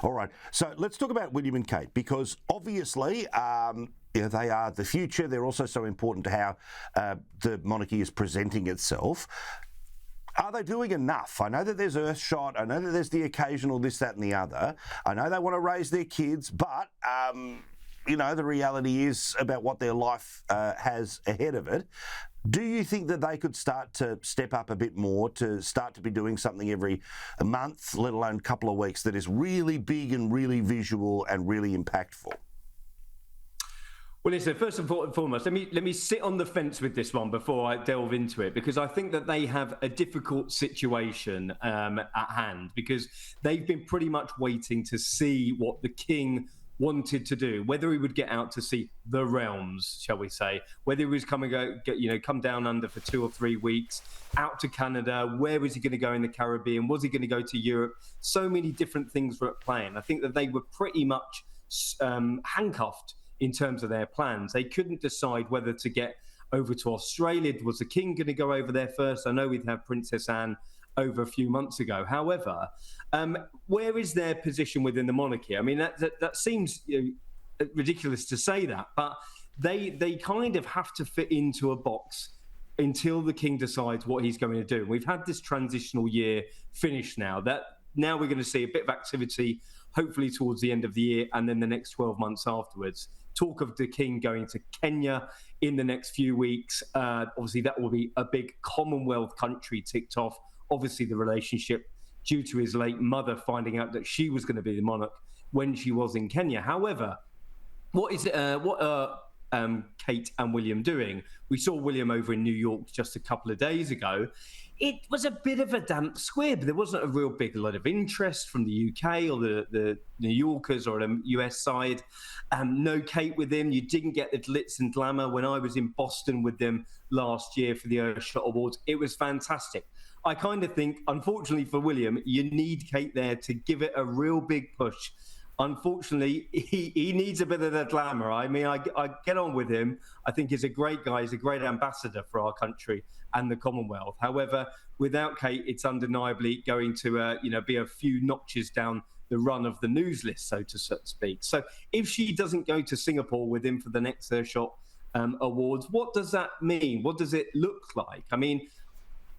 All right. So let's talk about William and Kate, because obviously they are the future. They're also so important to how the monarchy is presenting itself. Are they doing enough? I know that there's Earthshot. I know that there's the occasional this, that and the other. I know they want to raise their kids, but, the reality is about what their life has ahead of it. Do you think that they could start to step up a bit more, to start to be doing something every month, let alone a couple of weeks, that is really big and really visual and really impactful? Well, listen, first and foremost, let me sit on the fence with this one before I delve into it, because I think that they have a difficult situation at hand, because they've been pretty much waiting to see what the king wanted to do, whether he would get out to see the realms, shall we say, whether he was come down under for 2 or 3 weeks, out to Canada, where was he going to go in the Caribbean, was he going to go to Europe? So many different things were at play, and I think that they were pretty much handcuffed in terms of their plans. They couldn't decide whether to get over to Australia. Was the king going to go over there first? I know we'd have Princess Anne over a few months ago. However, where is their position within the monarchy? I mean, that seems ridiculous to say that, but they kind of have to fit into a box until the king decides what he's going to do. We've had this transitional year finished now. Now we're going to see a bit of activity, hopefully towards the end of the year, and then the next 12 months afterwards. Talk of the king going to Kenya in the next few weeks. Obviously, that will be a big Commonwealth country ticked off. Obviously, the relationship due to his late mother finding out that she was going to be the monarch when she was in Kenya. However, what are Kate and William doing? We saw William over in New York just a couple of days ago. It was a bit of a damp squib. There wasn't a real big lot of interest from the UK or the New Yorkers or the US side. No Kate with him. You didn't get the glitz and glamour. When I was in Boston with them last year for the Earthshot Awards, it was fantastic. I kind of think, unfortunately for William, you need Kate there to give it a real big push. Unfortunately, he needs a bit of the glamour. I mean, I get on with him. I think he's a great guy. He's a great ambassador for our country and the Commonwealth. However, without Kate, it's undeniably going to be a few notches down the run of the news list, so to speak. So if she doesn't go to Singapore with him for the next Earthshot Awards, what does that mean? What does it look like? I mean,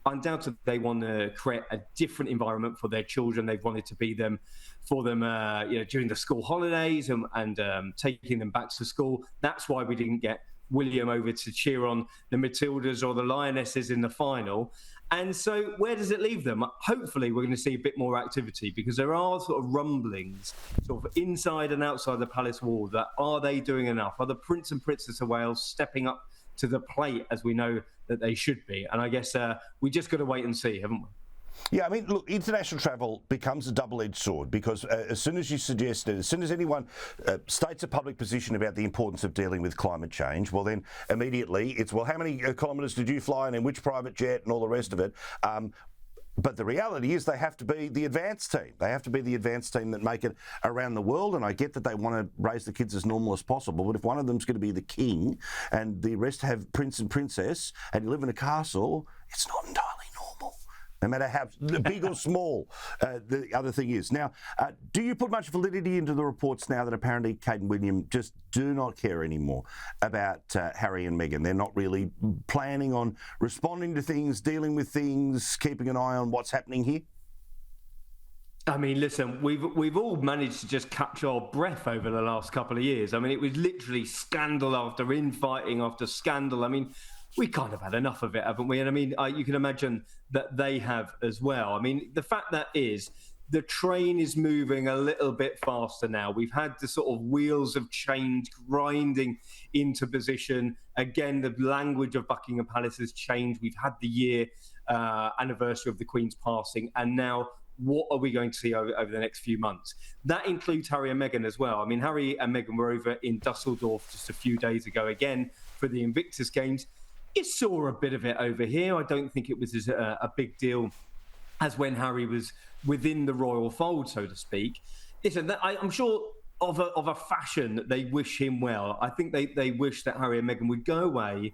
undoubtedly, they want to create a different environment for their children. They've wanted to be for them during the school holidays and taking them back to school. That's why we didn't get William over to cheer on the Matildas or the Lionesses in the final. And so where does it leave them? Hopefully, we're going to see a bit more activity, because there are sort of rumblings sort of inside and outside the palace wall that are they doing enough? Are the Prince and Princess of Wales stepping up to the plate as we know that they should be? And I guess we just got to wait and see, haven't we? Yeah, I mean, look, international travel becomes a double-edged sword, because as soon as anyone states a public position about the importance of dealing with climate change, well, then immediately it's, well, how many kilometres did you fly and in which private jet and all the rest of it? But the reality is they have to be the advanced team. They have to be the advanced team that make it around the world. And I get that they want to raise the kids as normal as possible. But if one of them's going to be the king and the rest have prince and princess and you live in a castle, it's not entirely normal, no matter how big or small the other thing is. Now, do you put much validity into the reports now that apparently Kate and William just do not care anymore about Harry and Meghan? They're not really planning on responding to things, dealing with things, keeping an eye on what's happening here? I mean, listen, we've all managed to just catch our breath over the last couple of years. I mean, it was literally scandal after infighting after scandal. I mean, we kind of had enough of it, haven't we? And I mean, you can imagine that they have as well. I mean, the fact that is, the train is moving a little bit faster now. We've had the sort of wheels of change grinding into position. Again, the language of Buckingham Palace has changed. We've had the year anniversary of the Queen's passing. And now what are we going to see over the next few months? That includes Harry and Meghan as well. I mean, Harry and Meghan were over in Dusseldorf just a few days ago, again, for the Invictus Games. You saw a bit of it over here. I don't think it was as a big deal as when Harry was within the royal fold, so to speak. Listen, I'm sure of a fashion that they wish him well. I think they wish that Harry and Meghan would go away,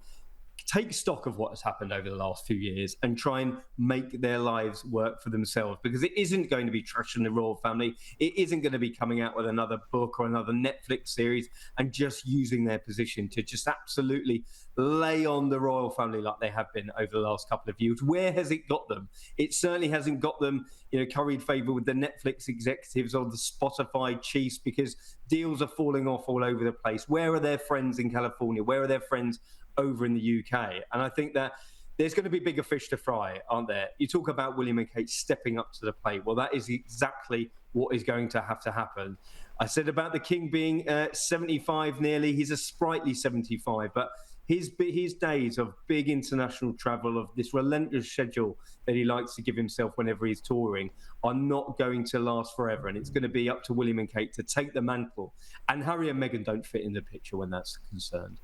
take stock of what has happened over the last few years and try and make their lives work for themselves, because it isn't going to be trashing the royal family. It isn't going to be coming out with another book or another Netflix series and just using their position to just absolutely lay on the royal family like they have been over the last couple of years. Where has it got them? It certainly hasn't got them, curried favour with the Netflix executives or the Spotify chiefs, because deals are falling off all over the place. Where are their friends in California? Where are their friends over in the UK? And I think that there's going to be bigger fish to fry, aren't there? You talk about William and Kate stepping up to the plate. Well, that is exactly what is going to have to happen. I said about the King being 75 nearly. He's a sprightly 75, but his days of big international travel, of this relentless schedule that he likes to give himself whenever he's touring, are not going to last forever. And it's going to be up to William and Kate to take the mantle. And Harry and Meghan don't fit in the picture when that's concerned.